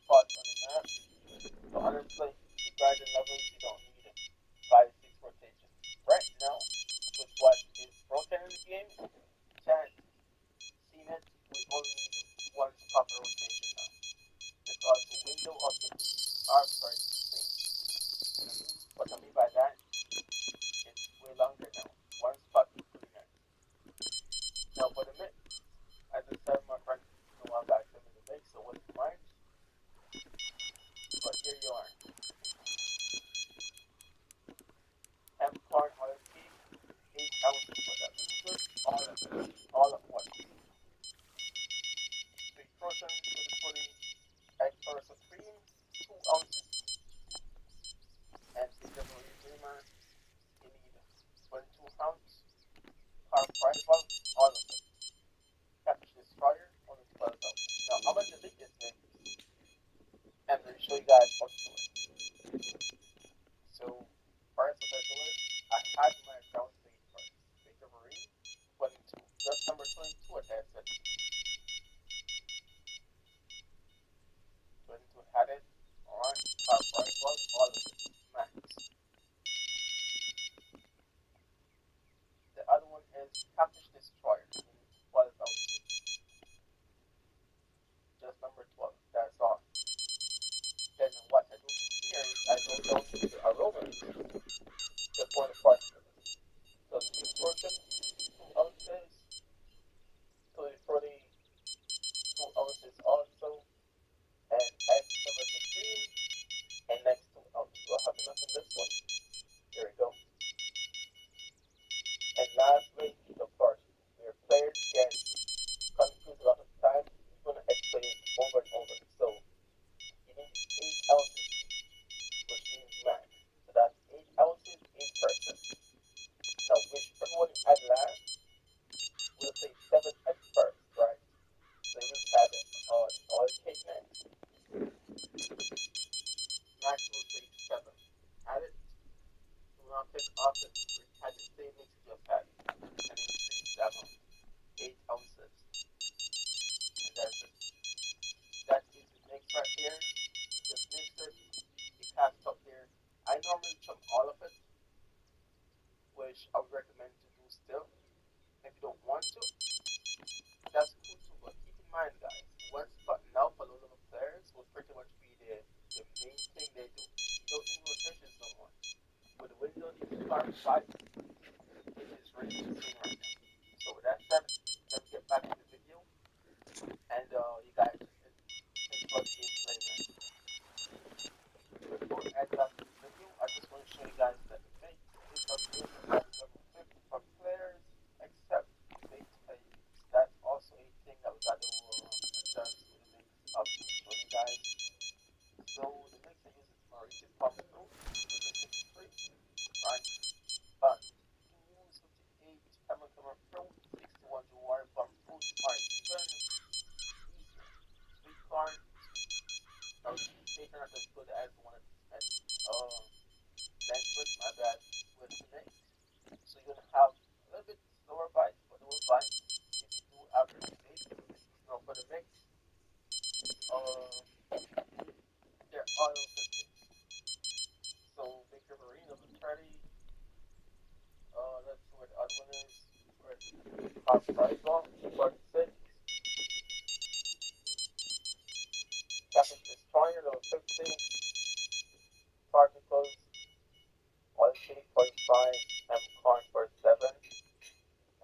spots on the map. So honestly, the garden levels you don't need 5 6 rotations. Right now, with what is broken in the game, chat seen it, we only need one spot per rotation now. Because the window of getting these arbs are insane. You know what I mean? What I mean by that, it's way longer now. One spot is pretty nice. Now for the mix, as I said, my friend, a while back, sent me the mix, so what's mine? But here you are. M corn oil cake, 8 ounces for that loser, all of it, all at once. Sweet protein for the pudding, egg or cream, 2 ounces each. And bakery creamer, you need 22 ounces. Carp rice ball, all of it. Cabbage destroyer, only 12 ounces. Now I'm gonna delete this mix and then show you guys how to do it. So first what I do is I had my ground stage first. Bakery 22. Just number 22 at that set. 22 had it. Alright, carb rice ball, all of it. Max. The other one is Cabbage Destroyer. You need 12 ounces. Just number 12. That's all. Then what I do from here is I go down to the aroma mix, the point of part. So sweet portion, 2 ounces. Tutti frutti, 2 ounces also. And egg silver supreme. And next 2 ounces. Do I have enough in this one? Here we go. And lastly, of course, your players get confused a lot of times. You're gonna explain it over and over. So you need 8 ounces each, which means max. So that's 8 ounces, 8%. Now whichever one you add last, we'll say 7 at first, right? So you will add oil cake next. Max will say 7. Add it. Do not click off it. Add the same mix you just had. And increase that one. 8 ounces. And that's it. That is the mix right there. You just mix it. You cast up there. I normally chunk all of it, which I would recommend to do still. If you don't want to, that's cool too. But keep in mind, guys, one spot now for low level players will pretty much be the main thing they do. You don't need rotations no more. With the window these carb fights, it is really insane right now. So with that said, let's get back to the video, and you guys just enjoy the gameplay, man. Before I head back to the video, I just want to show you guys that the mix is available at level 50 for players, except bait players. That's also a thing that we got to adjust with the mix. I'll be showing you guys. So the mix I use is Mauritius Palm Fruit, which is 53, right? But you can use 58 American Fruit, 61 Jawari Plum Fruit, or even easier, sweet corn, sweet peas. Now the peas maybe not as good as the one at Lentwood, my bad, with the mix. So you're gonna have a little bit slower bites, but they will bite if you do have your mistake. Now for the mix, they're all over the place. So Baker Marine number 30. Let's see what the other one is. Where Carp Rice Ball, 46. Cabbage Destroyer, number 50. Particles, Oil Cake, 45. M Corn, 47.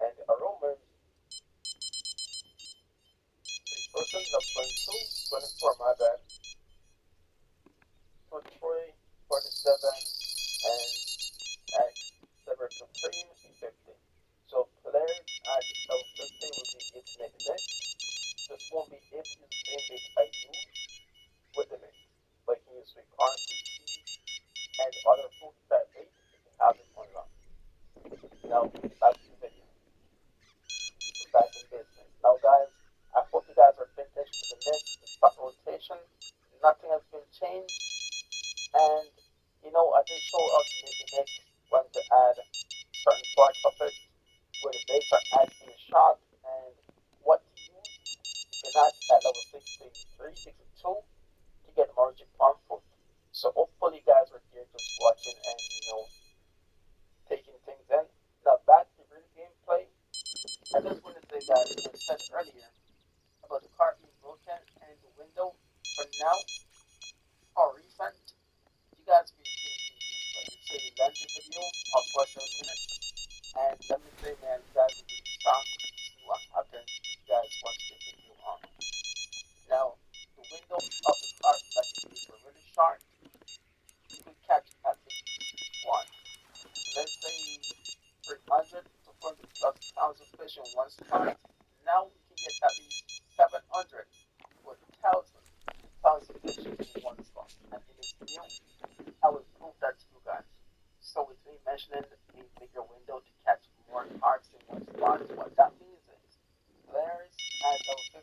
And the aromas, sweet person, number 22. 24, my bad. 23, 47. And X Silver Supreme, 50. So players at level 50 will be able to make the mix. This won't be able to use the same mix I use with the mix. But you can use sweet corn, sweet peas, and other fruits that bait if you have it unlocked. Now back to the video. So back in business. Now guys, I hope you guys are finished with the mix, the spot rotation. Nothing has been changed. And I did show how to make the mix when to add certain parts of it where the baits are actually in the shop and what to use if you're not at level 63, 62 to that I said earlier about the car being broken and the window. For now, or recent, you guys be seeing gameplay. So you land the video of for 7 minutes, and let me say, man, you guys will be shocked to see what happens if you guys watch the video on. Now, the window of the car, like if it's really short, you could catch at least one. Let's say 300 to 400 plus pounds of fish in one spot. Now we can get at least 700 or 1,000 pounds of fish in one spot. And in this video, I will prove that to you guys. So with me mentioning a bigger window to catch more carps in one spot, what that means is players at level 15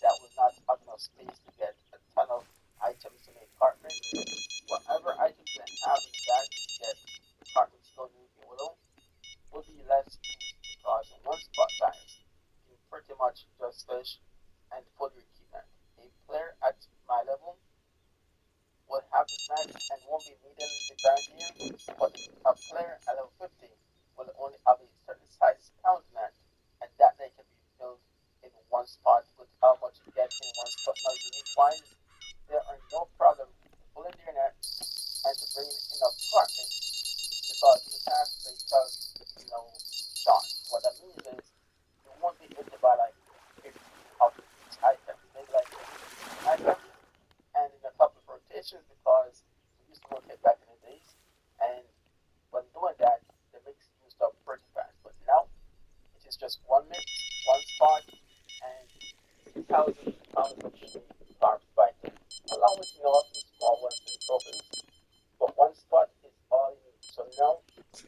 that will not have enough space to get a ton of items to make carp meat. Whatever items they have in the bag to get carp meat still moving will be less used because in one spot, guys, you can pretty much just fish and pull your equipment. A player at my level will have the snacks and won't be needing the band here, but a player at level 50 will only have a certain size pound net, and that they can be filled in one spot with how much you get in one spot. Now, unique wise, there are no problem pulling their net and to bring enough carpet because in the past they felt, you know, short. What that means is you won't be able to buy like 50 out of each item, maybe like 50 items and in a couple of rotations because we used to rotate back in the days. And when doing that, the mix used up pretty fast. But now it is just one mix, one spot, and 6,000 pounds of carbs biting, along with a few small ones and trophies. But one spot is all you need. So now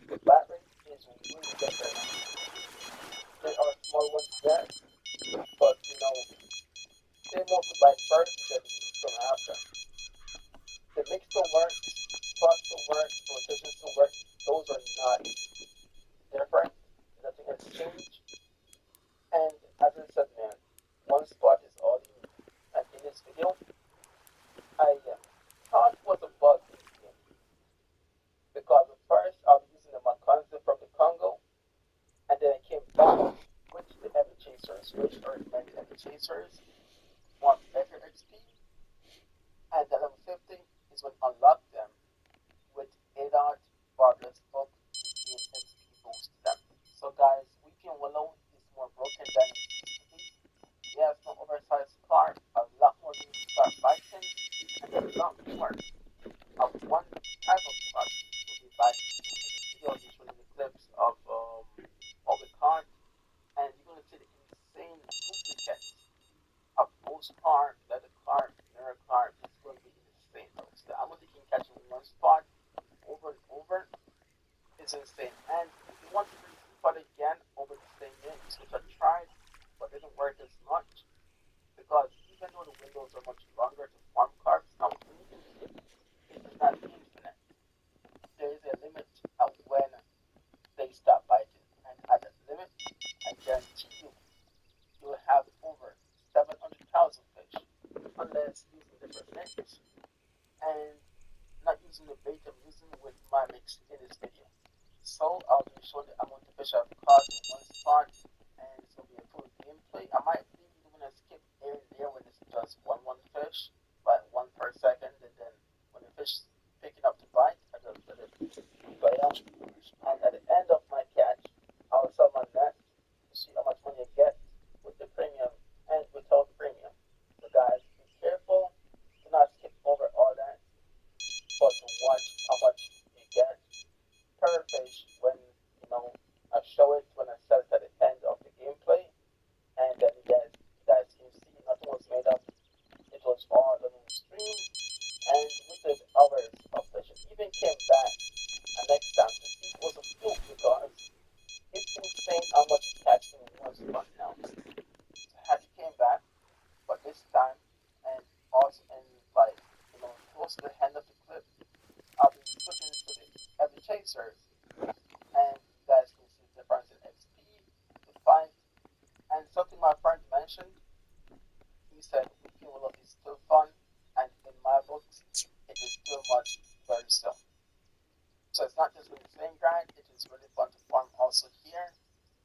the bat rate is really better now. There are small ones there, but they mostly bite first and then you come after. The mix still works, spot still works, rotation still works. Those are not different. Nothing has changed. And as I said, man, one spot is all you need. And in this video, I thought it was a bug in this game because at first I was using the Makanza from the Congo, and then I came back, switched the Heavy Chasers, which are meant Heavy Chasers, want better XP, and the level 50 is when unlock them with ADOT barbless hook to gain XP boost them. So guys, Weeping Willow is more broken than it used to be. He has no oversized car, a lot more need to start biting, and a lot more of one type of car will be biting. In this video, I'll be showing the clips of what we caught, and you're going to see the insane duplicates of most car, leather car, mirror car. It's going to be insane, though. So the amount you can catch in one spot over and over is insane. And if you want to do this spot again over the same names, which I tried, but didn't work as much, because even though the windows are much longer to farm carbs, now when you can see it is not infinite. There is a limit of when they stop biting. And at that limit, I guarantee you will have over 700,000 fish, unless using different nets and not using the bait I'm using with my mix in this video. So I'll be showing the amount of fish I've caught in one spot, and it's gonna be a full gameplay. I might be doing a skip here and there when it's just one fish, but one per second, and then when the fish is picking up the bite, I just let it bite out. And at the end of my catch, I'll sell my net to see how much money I get with the premium and without the premium. So guys, be careful to not skip over all that, but to watch how much you get per fish when I show it when I set it at the end of the gameplay, and then you guys can see nothing was made up. It was all done in stream, and we did hours of fishing. Even came back and next time to see it was a fluke because it's insane how much you catch in one spot now. So had he came back, but this time and also in like close to the end of the clip, I'll be switching to the heavy chasers, and you guys can see the difference in XP, the fight, and something my friend mentioned. He said Weeping Willow is still fun, and in my books, it is still much very slow. So it's not just an insane grind; it is really fun to farm also here.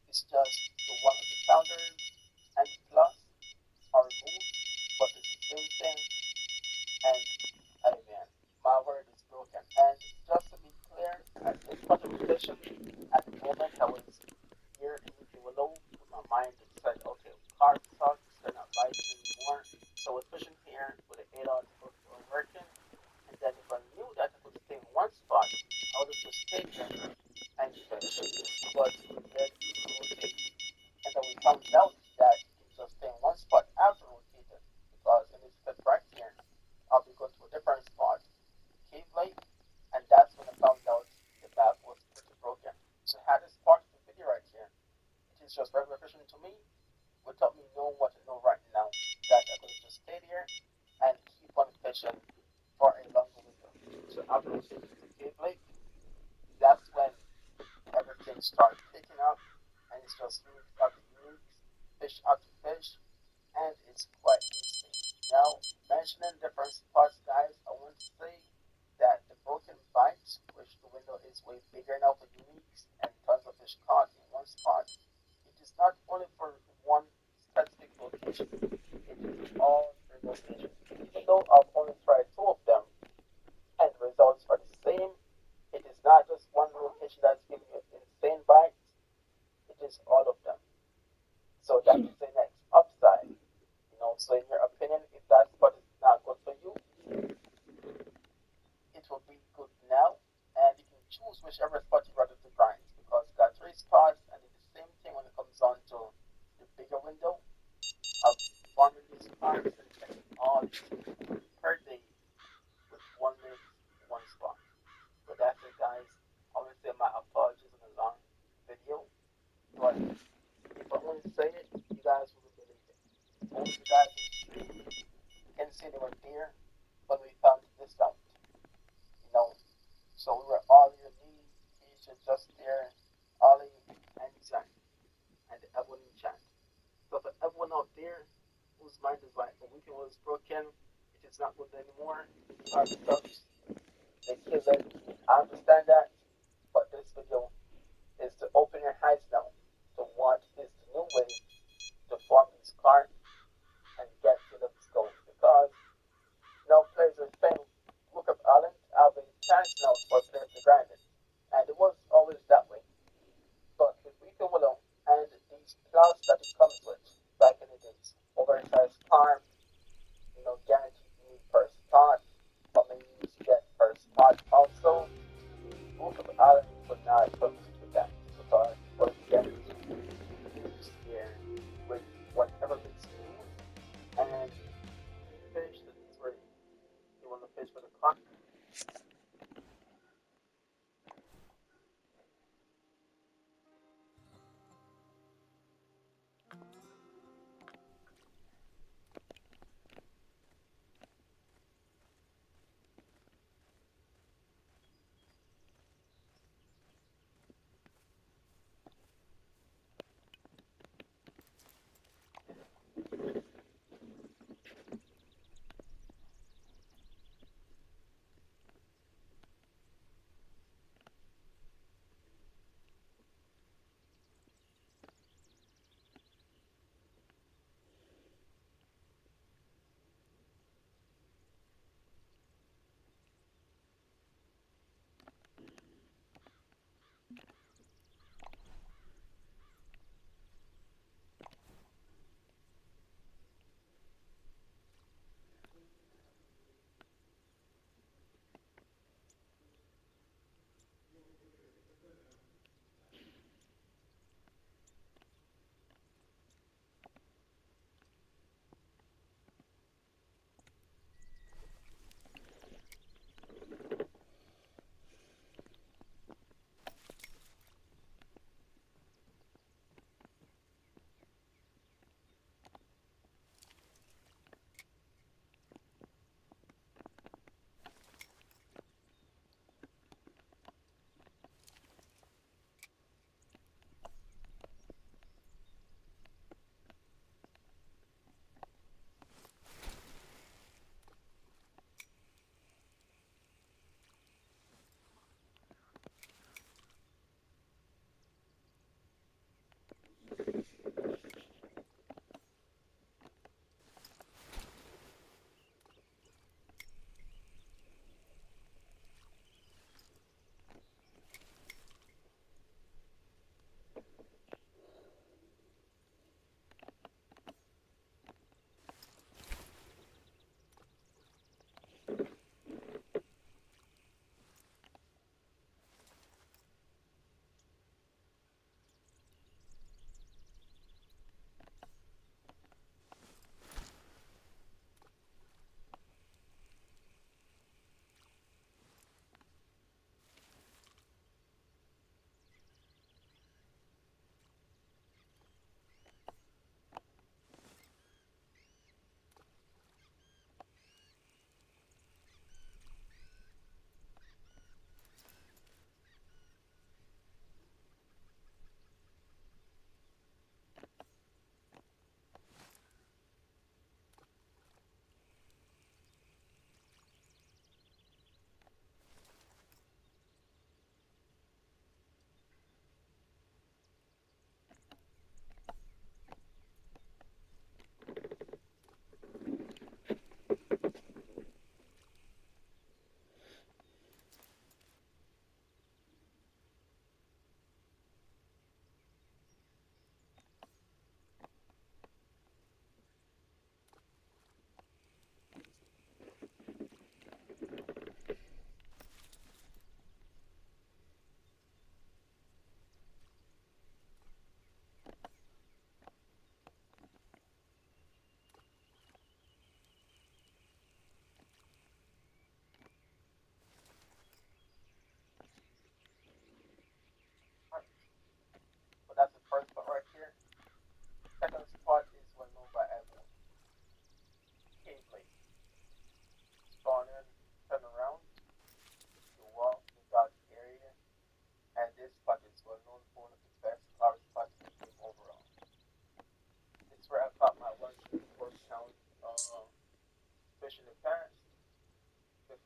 It's just the 100 counters And hey man, my word is broken. And just to be clear, at this part of the session, at the moment I was here in the willow with my mind that said, okay, Carp sucks, they're not biting anymore. So I was fishing here with the 8 hours were working. And then if I knew that I could stay in one spot, I would have just stayed there and fish. But instead we rotate. And then we found out that you can just stay in one spot after rotated. Because in this clip right here, I'll be going to a different spot, Cave Lake, and that's when I found out the map was pretty broken. So I had this part of the video right here. It is just regular fishing to me without me knowing what I know right now. That I could have just stayed here and keep on fishing for a longer window. So after we take it to Cave Lake, that's when everything started picking up and it's just unique after unique, fish after fish, and it's quite insane. Now, mentioning different spots, guys, I want to say that the broken bites, which the window is way bigger now for uniques and tons of fish caught in one spot, it is not only for one specific location, it is all three locations. Even though I've only tried two of them and the results are the same, it is not just one location that's giving you insane bites, it is all of them. So that is the next upside. So in your opinion, if that spot is not good for you, it will be good now, and you can choose whichever spot you rather to grind because you got three spots, and it's the same thing when it comes on to the bigger window of farming these farms and getting all these per day with 1 minute, one spot. So that's it, guys. I want to say my apologies on the long video, but if I only say it, you guys wouldn't believe it. Only the guys in the street can say they were there when we found this out. You know, so we were all in me, Keisha, just there, Ollie, and Zach, and everyone in chat. So for everyone out there whose mind is like, the weekend was broken, it is not good anymore, our sucks, they kill it. I understand that, but this video is to open your eyes now to what is the new way to form this card and get rid of this gold. Because now players are saying, look up Allen, I'll be chance now for players to grind it. And it was always that way. But with Weaker Willow and these clause that it comes with back in the days, oversized Carp, guaranteed me per spot, but maybe you get per spot also. Book of Allen would not compete with that because what you get is here with whatever makes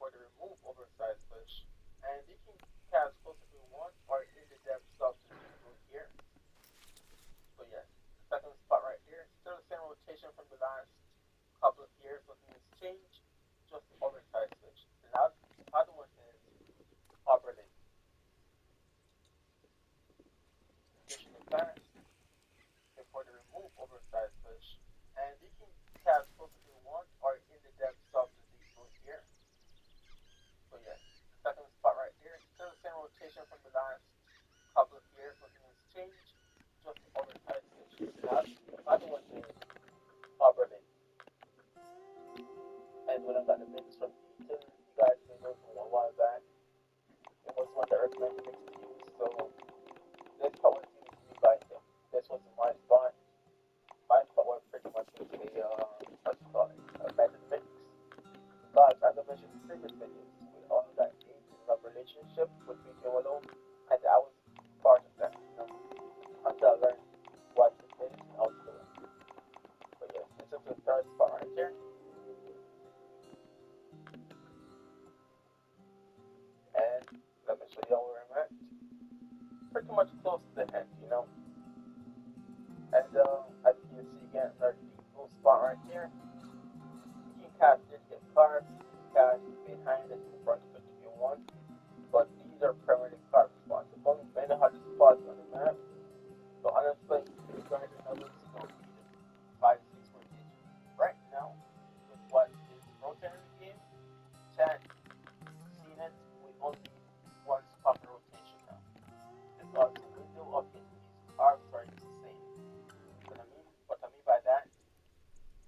before they remove oversized fish. And you can cast close if you want or in the depth up to these blue here. So yes, the second spot right here, still the same rotation from the last couple of years, nothing has changed, just the oversized fish. The last other one is Oberlin. Fishing it fast before they remove oversized fish. And you can cast close if you want or in the depth up to these blue here. So yes, the second spot right here, still the same rotation from the last couple of years, nothing has changed, just the oversized fish. The last other one is Oberlin. And when I got the mix from Ethan, you guys may know from a while back, it was one that recommended mix to use. So this spot was given to me by him. This was my spot. My spot was pretty much a what you call it, a method mix. But as I mentioned in previous videos, we all got a love relationship with video alone, and I was part of that, until I learned what it is and how to do it. But yeah, this is the third spot right here. And let me show you where I'm at. Pretty much close to the end. And as you can see again, another deep blue spot right here. You can cast it in carp, you can cast behind it, in front of it if you want. But these are permanent carp spots. If only many hundred spots on the map. So honestly, these guys are numbers you don't need it. 5 6 rotation. Right now, with what is broken in the game, chance seen it, we only need one spot per rotation now. Because the window of getting these carbs are insane. What I mean by that,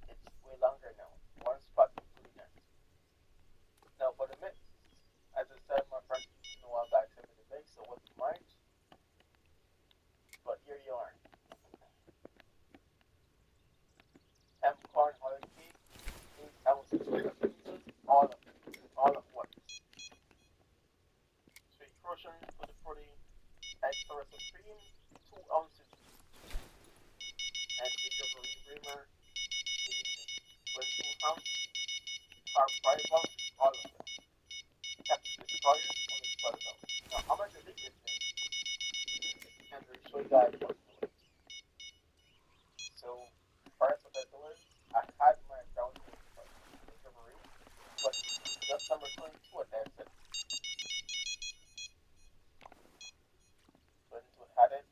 it's way longer now. One spot is pretty nice. Now for the mix, as I said, my friend Ethan a while back sent me the mix, so it wasn't mine. But here you are. Hemp corn oil cake, 8 ounces of pieces, all at once. Sweet crushing for the protein, egg source of cream, 2 ounces each. And bigger reamer, you need 22 ounce, carb 5 ounces, all of them. Captain Destroyer, only 12 ounces. Now, how much the biggest is, and I'll show you guys what's the weight. So, first what I do is, I had my ground bigger marine, but just number 22 and that's it. 22 had it,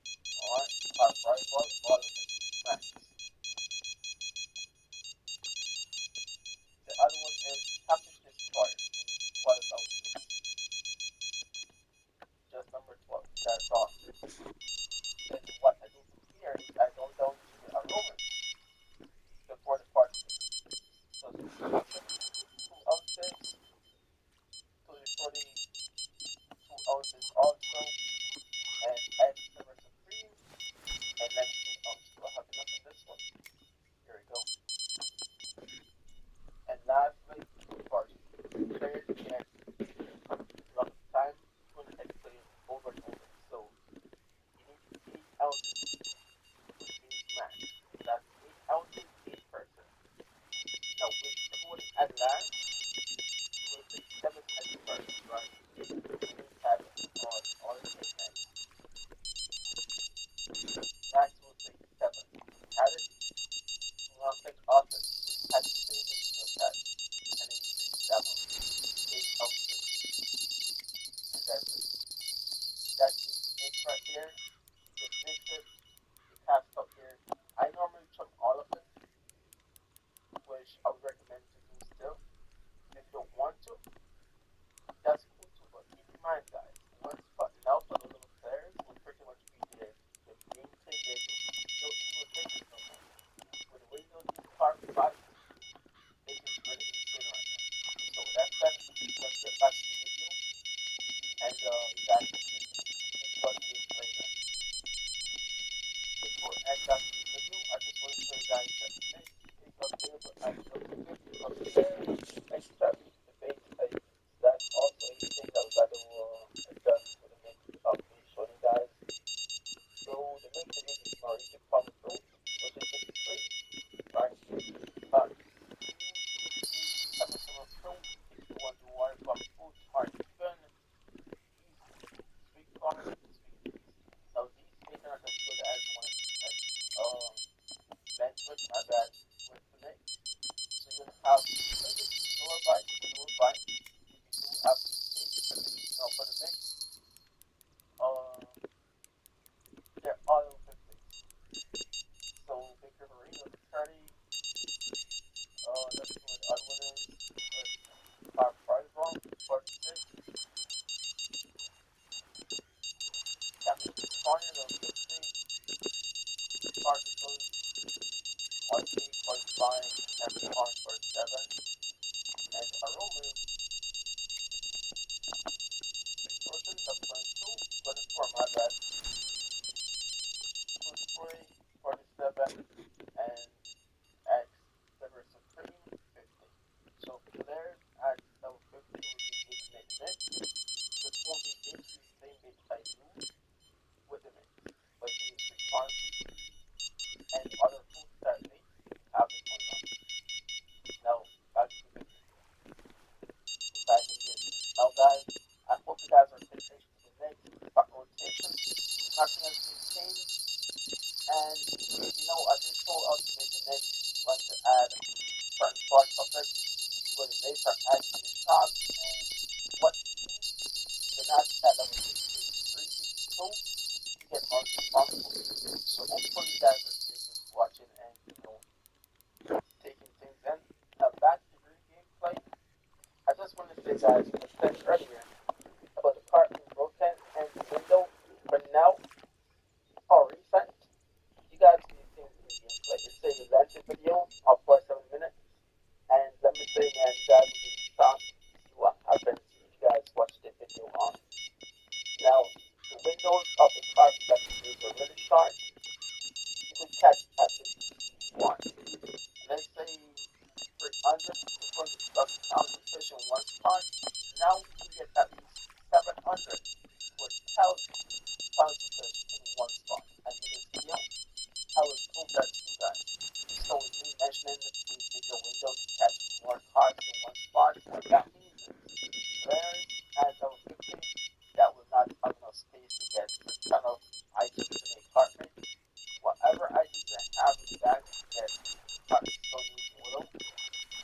46. Captain California level 50. Particle 48, 45, every part 47. And Aromu explosion level 22, 24, my bad. 23, 47, and X Liver Supreme 50. So players at level 50 will be infinite mix. This won't be into the same bit I use with the mix, but you use with pharmacy and other food that makes have this one on. Now back to the video. Back in business. Now guys, I hope you guys are paying attention to the next back rotation. Nothing has been changed. And I just told us to make the next one to add certain parts of it where the rates are added in the shop and what to do. They're not at level 63, 62 to get more responsible. So hopefully you guys are taking, watching and taking things in. Now back to the gameplay. I just want to say guys, what I said earlier about the cart being broken and the window for now or recent. You guys see things in gameplay. It's a lengthy video of 47 minutes. And let me say, man, you guys will be shocked to see what happens if you guys watch the video on. Now, the windows of the carp that you use are really short. You could catch at least one. Let's say 300 to 200,000 fish in one spot. Now you can get at least 700 to 1,000 pounds of fish in one spot. And in this video, I will prove that to you guys. So with me mentioning the bigger window to catch more carps in one spot, what that means is players at level 50 that will not have enough space to get a ton of items to make carp meat. Whatever items they have in the bag to get carp still need oil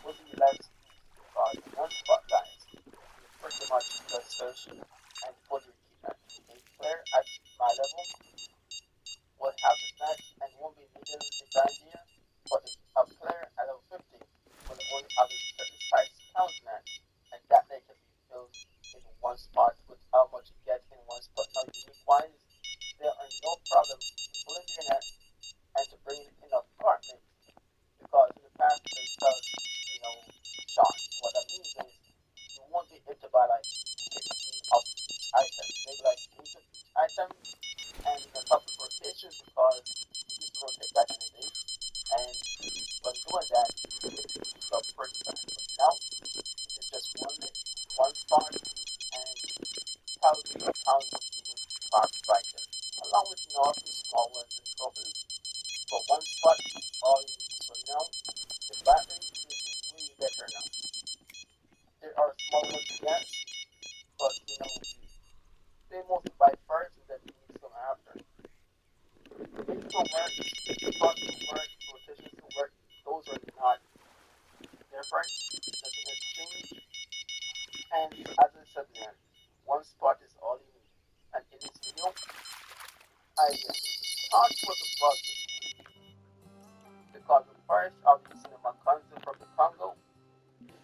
will be less used because in one spot guys, you pretty much just fish and fully repeat that. A player at my level will have the snacks and won't be needing the grind gear, but a player at level 50 will only have a certain size count net, and that net can be filled in one spot with how much you get in one spot. Now, unique wines, there are no problem to pulling the net and to bring in enough cartmates because in the past they felt, short. What that means is you won't be able to buy like 15 of each item, maybe like 8 of each item and in a couple of rotations because we used to rotate back in the day. And when doing that, it used up pretty fast. But now it is just one spot, and thousands of pounds of being caught right there, along with a few small ones and trophies. But one spot is all you need. So now the battery is way better now. There are small ones, yes, but they mostly buy first and then the needs come after. It still works, spots still work, rotations still work. Those are not different. Nothing has changed. And as I said, man, one spot is all you need. And in this video, I thought it was a bug because at first I was using my console from the Congo,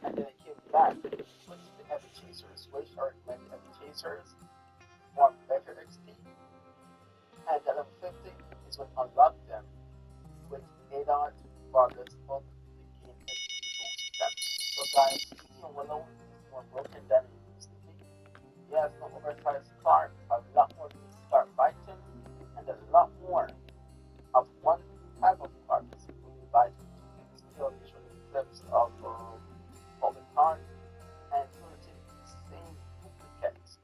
and then it came back with the heavy chasers, which I recommend heavy chasers, more better XP, and at level 50 is when unlock them with add-on progress up the game XP boost them. So guys, Steel Willow is more broken than it used to be. Yes, no oversized Carp, a lot more mixed Carp fighting, and a lot more of one type of Carp when you buy it. In this video, I'll be showing you clips of Holy Carp, and you're going to see the same duplicates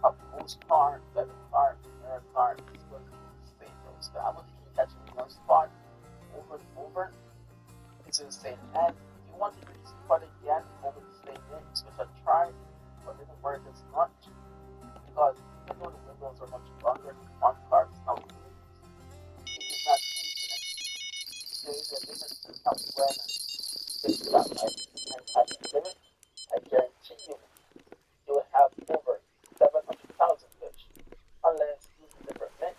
of most Carp, Leather Carp, Mirror Carp. It's going to be the same those. But I'm going to keep catching one spot over and over. It's insane. And if you want to do this spot again over the same mix, which I tried, but didn't work as much, because even though the windows are much longer than one card nowadays, it is not infinite. There is a limit of when it's not like, and at the limit, I guarantee you will have over 700,000 fish, unless using different mix,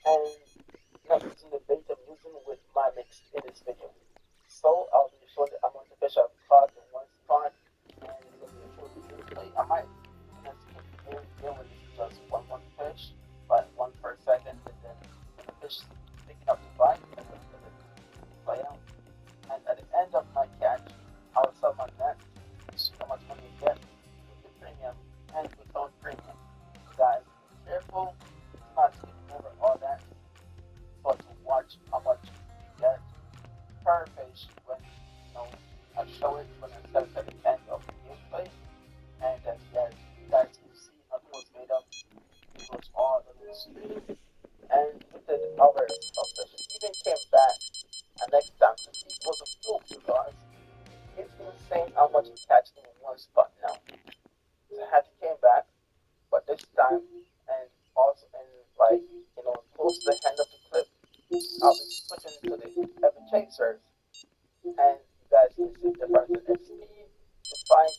and not using the bait I'm using with my mix in this video. So I'll be showing the amount of fish I've caught in one spot, and it's going to be a short gameplay. I might deal with just one fish, but one per second, and then when the fish picking up the bite, and then play out. And at the end of my catch, I will sell my net, see how much money you get with the premium and without premium. Guys, be careful not to remember all that, but to watch how much you get per fish when I show it when I set it at the end of the gameplay, and then guys can see how it was made up. It was all on the stream, and we did hours of fish. Even came back and next time to see it was a fluke because it's insane how much he catch in one spot now. So I had to came back, but this time and also and like close to the end of the clip, I'll be switching to the heavy chasers, and you guys can see the difference in speed, the fight,